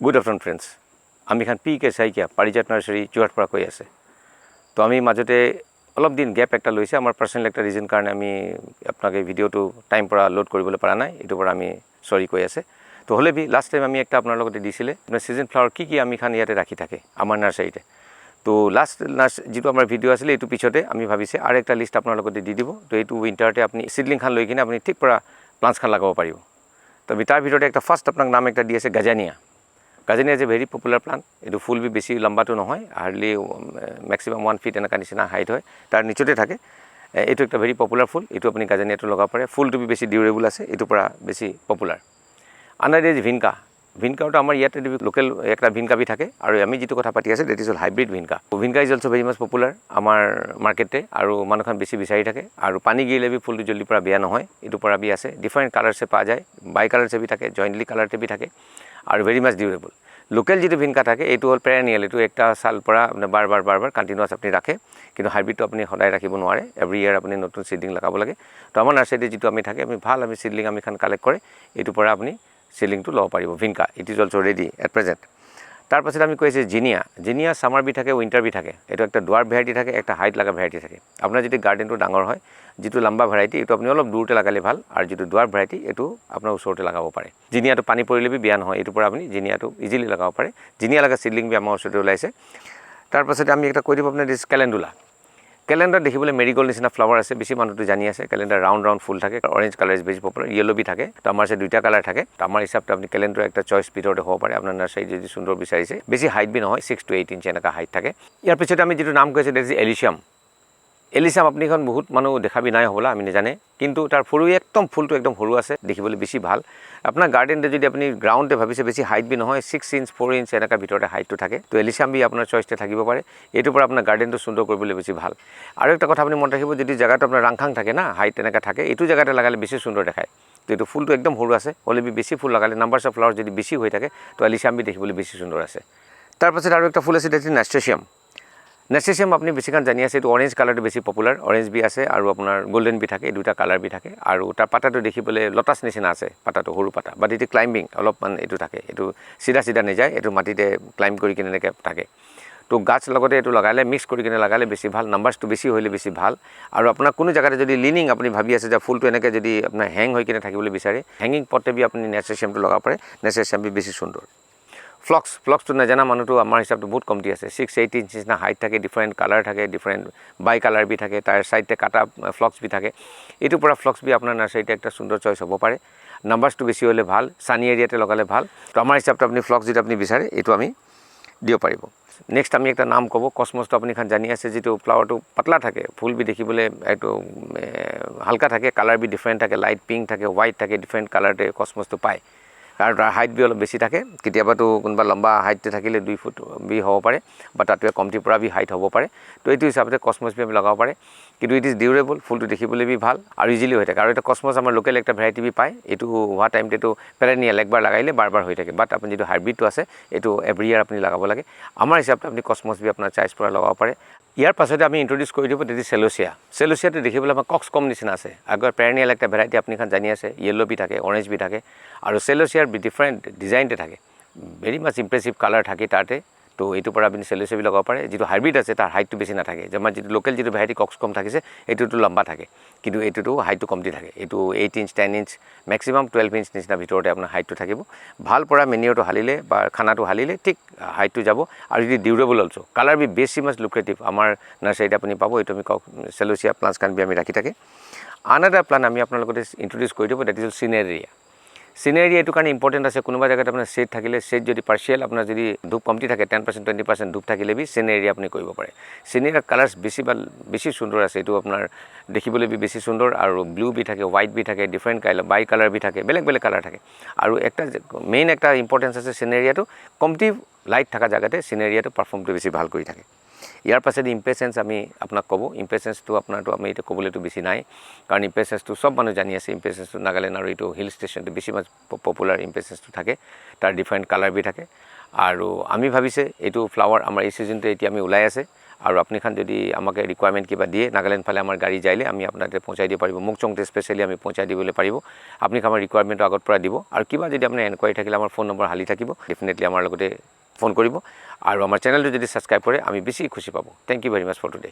Good afternoon friends. আমি খান P.K.Saikia Parijat Nursery Jorhat পৰা কৈ আছে তো আমি মাজতে অলপ দিন গ্যাপ একটা লৈছে আমাৰ পাৰ্সোনাল একটা ৰিজন কাৰণে আমি আপোনাক এই ভিডিওটো টাইম পৰা লোড কৰিবলৈ পৰা নাই এটো পৰা আমি সৰি কৈ আছে তো হলে বি লাষ্ট টাইম আমি একটা আপোনাৰ লগতে দিছিলে আপোনাৰ সিজন ফ্লাৱাৰ কি আমি খান ইয়াতে ৰাখি থাকে আমাৰ নাৰ্সাৰীতে তো লাষ্ট যেটো আমাৰ ভিডিও আছিল এটো পিছতে আমি ভাবিছে আৰু একটা লিষ্ট আপোনাৰ লগতে দি দিব তো এটো উইন্টাৰতে আপুনি সিডলিং খান লৈ কিনে আপুনি ঠিক পৰা প্লান্টস খান লগাব পাৰিব তো তাৰ ভিতৰতে একটা ফাৰ্স্ট আপোনাক নাম একটা দি আছে GAZANIA GAZANIA is a very popular plant. It will full be besi lamba to nohoy, hardly maximum 1 feet and a condition height hoy. Tar nichote thake. It is a very popular full. It will GAZANIA to loga pare. Full to be besi durable ase. It will besi popular. Another is Vinca. Vinca to amar yet local ekta Vinca bhi thake. Aru ami jitu kotha pati ase that is all hybrid Vinca. Vinca is also very much popular. Amar market te aru manukhan besi bisari thake. Aru pani gile bhi full to joldi pura beya nohoy. It will pura bhi ase. Different colors se pa jay. Bi color se bhi thake. Jointly color te bhi thake. Are very much durable. Local যেটো ভিনকা থাকে এটো হল perennial এটো একটা সাল পৰা বাৰবাৰ continuous আপনি ৰাখে কিন্তু হাইব্ৰিড তো আপনি সদায় ৰাখিব নোৱাৰে এভৰি ইয়াৰ আপনি নতুন সিডলিং লাগাব লাগে তো আমাৰ নাৰ্সাৰীতে যেটো আমি থাকে আমি ভাল আমি সিডলিং আমি খান কালেক্ট কৰে এটো পৰা আপনি সিডলিং তো লব পাৰিব ভিনকা it is also ready at present তাৰ পাছত আমি কৈছে জিনিয়া সামাৰ বি থাকে উইন্টাৰ বি থাকে এটো একটা ডুয়াৰ্ফ ভ্যাৰাইটি থাকে একটা হাইট লাগা ভ্যাৰাইটি থাকে আপোনাৰ যদি গাৰ্ডেনটো ডাঙৰ হয় যেটো লম্বা ভ্যাৰাইটি এটো আপনি অলপ দূৰতে লাগালে ভাল আৰু যেটো ডুয়াৰ্ফ ভ্যাৰাইটি এটো আপোনাৰ ওচৰতে লাগাব পাৰে জিনিয়াটো পানী পৰিলে বি বিয়া নহয় এটো পৰা আপনি জিনিয়াটো ইজিলি লাগাব পাৰে জিনিয়া লাগা সিডলিং বি আমাৰ ওচৰতে ওলাইছে তাৰ পাছত আমি একটা কৈ দিব আপোনাৰ দিস ক্যালেন্ডুলা ক্যালেন্ডাৰ দেখিবলৈ মেৰিগোল্ড নিচিনা ফ্লাৱাৰ আছে বেছি মানুহটো জানি আছে ক্যালেন্ডাৰ ৰাউন্ড ফুল থাকে অৰেঞ্জ কালাৰ ইজ বেছি পপুলাৰ ইয়েলো বি থাকে তো আমাৰ সে দুইটা কালাৰ থাকে তো আমাৰ হিচাপতে আপনি ক্যালেন্ডাৰ একটা চয়েস ভিতৰতে হ'ব পাৰে আপোনাৰ নাৰ্সাৰী যদি সুন্দৰ বিচাৰিছে বেছি হাইট বি নহয় 6 to 8 ইঞ্চ এনেকা হাইট থাকে ইয়াৰ পিছতে আমি যেটো নাম কৈছে দেট ইজ ALYSSUM আপনি এখন বহুত মানুহ দেখাবি নাই হবলা আমি জানে কিন্তু তাৰ ফুল একদম ফুলটো একদম সৰু আছে দেখিবলৈ বেছি ভাল আপোনাৰ গাৰ্ডেনতে যদি আপনি গ্ৰাউণ্ডে ভাবিছে বেছি হাইট বি নহয় 6 ইঞ্চ 4 ইঞ্চ এনেকা ভিতৰতে হাইটটো থাকে তো ALYSSUM বি আপোনাৰ চয়েসতে থাকিব পাৰে এটো পৰা আপোনাৰ গাৰ্ডেনটো সুন্দৰ কৰিবলৈ বেছি ভাল আৰু একটা কথা আপনি মন ৰাখিব যদি জায়গাটো আপোনাৰ ৰাংখাং থাকে না হাইট এনেকা থাকে এটো জায়গাতে লাগালে বেছি সুন্দৰ দেখায় তো এটো ফুলটো একদম সৰু আছে হলে বি বেছি ফুল লাগালে নাম্বাৰস অফ ফ্লাৱাৰ যদি বেছি হৈ থাকে তো ALYSSUM বি দেখিবলৈ বেছি সুন্দৰ আছে তাৰ পাছত আৰু একটা ফুল আছে দেট ইজ NASTURTIUM আপনি বেছিকান জানি আছে এটো অৰেঞ্জ কালাৰটো বেছি পপুলাৰ অৰেঞ্জ বি আছে আৰু আপোনাৰ গোল্ডেন বি থাকে দুটা কালাৰ বি থাকে আৰু তাৰ পাতাটো দেখিবলৈ লটাছ নিচিনা আছে পাতাটো সৰু পাতা বাট এটো ক্লাইম্বিং অলপমান এটো থাকে এটো সিধা নেযায় এটো মাটিতে ক্লাইম্ব কৰি কিনে এনেকে থাকে তো গাছ লগতে এটো লগালে মিক্স কৰি কিনে লগালে বেছি ভাল নাম্বাৰসটো বেছি হইলে বেছি ভাল আৰু আপোনাৰ কোনো জায়গাতে যদি লিনিং আপনি ভাবি আছে যে ফুলটো এনেকে যদি আপোনাৰ হ্যাং হৈ কিনে থাকিবলৈ বিচাৰে হ্যাঙ্গিং পটে বি আপনি NASTURTIUM টো লগাব পাৰে NASTURTIUM বি বেছি সুন্দৰ ফ্লক্স তো নাজানা মানুহটো আমাৰ হিচাপটো বহুত কমটি আছে 6-8 ইঞ্চ না হাইট থাকে ডিফারেন্ট কালার থাকে ডিফারেন্ট বাই কালার বি থাকে তাৰ সাইডতে কাটা ফ্লক্স বি থাকে এটো পৰা ফ্লক্স বি আপোনাৰ নাৰ্সাৰীতে একটা সুন্দৰ চয়েস হ'ব পাৰে নাম্বাৰসটো বেছি হলে ভাল সানি এৰিয়াতে লগালে ভাল তো আমাৰ হিচাপটো আপনি ফ্লক্স যেটা আপনি বিচাৰে এটো আমি দিব পাৰিব নেক্সট আমি একটা নাম কব কসমসটো আপনি খান জানি আছে যেটো ফ্লাৱাৰটো পাতলা থাকে ফুল বি দেখিবলৈ একটু হালকা থাকে কালাৰ বি ডিফাৰেন্ট থাকে লাইট পিঙ্ক থাকে হোয়াইট থাকে ডিফাৰেন্ট কালাৰতে কসমসটো পায় আৰু তাৰ হাইট বি অলপ বেছি থাকে কেতিয়াবাটো কোনবা লম্বা হাইটতে থাকিলে 2 ফুট বি হ'ব পাৰে বা তাতকৈ কমটি পৰা বি হাইট হ'ব পাৰে তো এইটো হিচাপতে কসমস বি আমি লগাব পাৰে কিন্তু ইট ইজ ডিউৰেবল ফুলটো দেখিবলৈ বি ভাল আৰু ইজিলি হৈ থাকে আৰু এটা কসমস আমাৰ লোকেল একটা ভ্যাৰাইটি বি পায় এটো হোৱা টাইমতেটো পেৰেনিয়াল একবাৰ লাগাইলে বাৰবাৰ হৈ থাকে বাট আপুনি যেটো হাইব্ৰিডটো আছে এটো এভৰি ইয়াৰ আপুনি লগাব লাগে আমাৰ হিচাপতে আপুনি কসমস বি আপোনাৰ চয়েস পৰা লগাব পাৰে ইয়াৰ পাছতে আমি ইন্ট্ৰোডিউস কৰি দিব দিস CELOSIA দেখিবলৈ আমাৰ কক্স কম নিচিনা আছে আগৰ পেৰেনিয়াল একটা ভ্যাৰাইটি আপনি খান জানি আছে ইয়েলো বি থাকে অৰেঞ্জ বি থাকে আৰু CELOSIA বি ডিফাৰেন্ট ডিজাইনতে থাকে ভেৰি মাছ ইমপ্ৰেসিভ কালাৰ থাকে তাতে তো এটো পৰা আপনি CELOSIA বি লগাব পাৰে যেটো হাইব্ৰিড আছে তাৰ হাইটটো বেছি না থাকে যেমন যেটো লোকেল যেটো ভ্যারাইটি কক্স কম থাকিছে এটোটো লম্বা থাকে কিন্তু এটোটো হাইটটো কমটি থাকে এটো 8 ইঞ্চ 10 ইঞ্চ ম্যাক্সিমাম 12 ইঞ্চ নিচিনা ভিতৰতে আপোনাৰ হাইটটো থাকিব ভাল পৰা মেনিয়ৰটো হালিলে বা খানাটো হালিলে ঠিক হাইটটো যাব আৰু it durable also colour be বেছি মাছ লুক্ৰেটিভ আমাৰ নাৰ্সাৰীতে আপুনি পাব এটো আমি CELOSIA প্লান্টস কান বি আমি ৰাখি থাকে আনাদাৰ প্লান আমি আপোনাৰ লগতে ইন্ট্ৰোডিউস কৰি দিব দ্যাট ইজ CINERARIA এটো কাৰণে ইম্পৰ্টেন্ট আছে কোনোবা জায়গাত আপোনাৰ সেট থাকিলে সেট যদি পাৰ্শিয়াল আপোনাৰ যদি ধূপ কমটি থাকে 10% 20% ধূপ থাকিলে বি CINERARIA আপুনি কৰিব পাৰে CINERARIA কালাৰ্স বেছি সুন্দৰ আছে এটো আপোনাৰ দেখিবলৈ বি বেছি সুন্দৰ আৰু ব্লু বি থাকে হোৱাইট বি থাকে ডিফাৰেন্ট কালাৰ বাই কালাৰ বি থাকে বেলেগ কালাৰ থাকে আৰু একটা মেইন একটা ইম্পৰ্টেন্স আছে CINERARIA টো কমটি লাইট থাকা জায়গাতে CINERARIA টো পাৰফৰ্মটো বেছি ভাল কৰি থাকে ইয়াৰ পাছত ইম্পেচেন্স আমি আপোনাক কব ইম্পেচেন্সটো আপোনাৰটো আমি এটা কবলৈটো বেছি নাই কাৰণ ইম্পেচেন্সটো সব মানুহ জানি আছে ইম্পেচেন্সটো নাগালেণ্ড আৰু এটো হিল ষ্টেচনটো বেছি পপুলাৰ ইম্পেচেন্সটো থাকে তাৰ ডিফাৰেন্ট কালাৰ বি থাকে আৰু আমি ভাবিছে এটো ফ্লাৱাৰ আমাৰ এই সিজনতে এতিয়া আমি ওলাই আছে আৰু আপুনি খান যদি আমাকে ৰিকুৱাৰমেণ্ট কিবা দিয়ে নাগালেণ্ড ফালে আমাৰ গাড়ী যাইলে আমি আপোনাক পਹੁঁচাই দিব পাৰিব মুকচংতে স্পেচিয়েলি আমি পਹੁঁচাই দিবলৈ পাৰিব আপুনি আমাৰ ৰিকুৱাৰমেণ্টটো আগত পৰা দিব আৰু কিবা যদি আপোনাৰ এনকুৱাৰী থাকিলে আমাৰ ফোন নম্বৰ হালি থাকিব ডেফিনেটলি আমাৰ লগতে ফোন কৰিব আৰু আমাৰ চেনেলটো যদি ছাবস্ক্ৰাইব কৰে আমি বেছি খুশি পাব thank you very much for today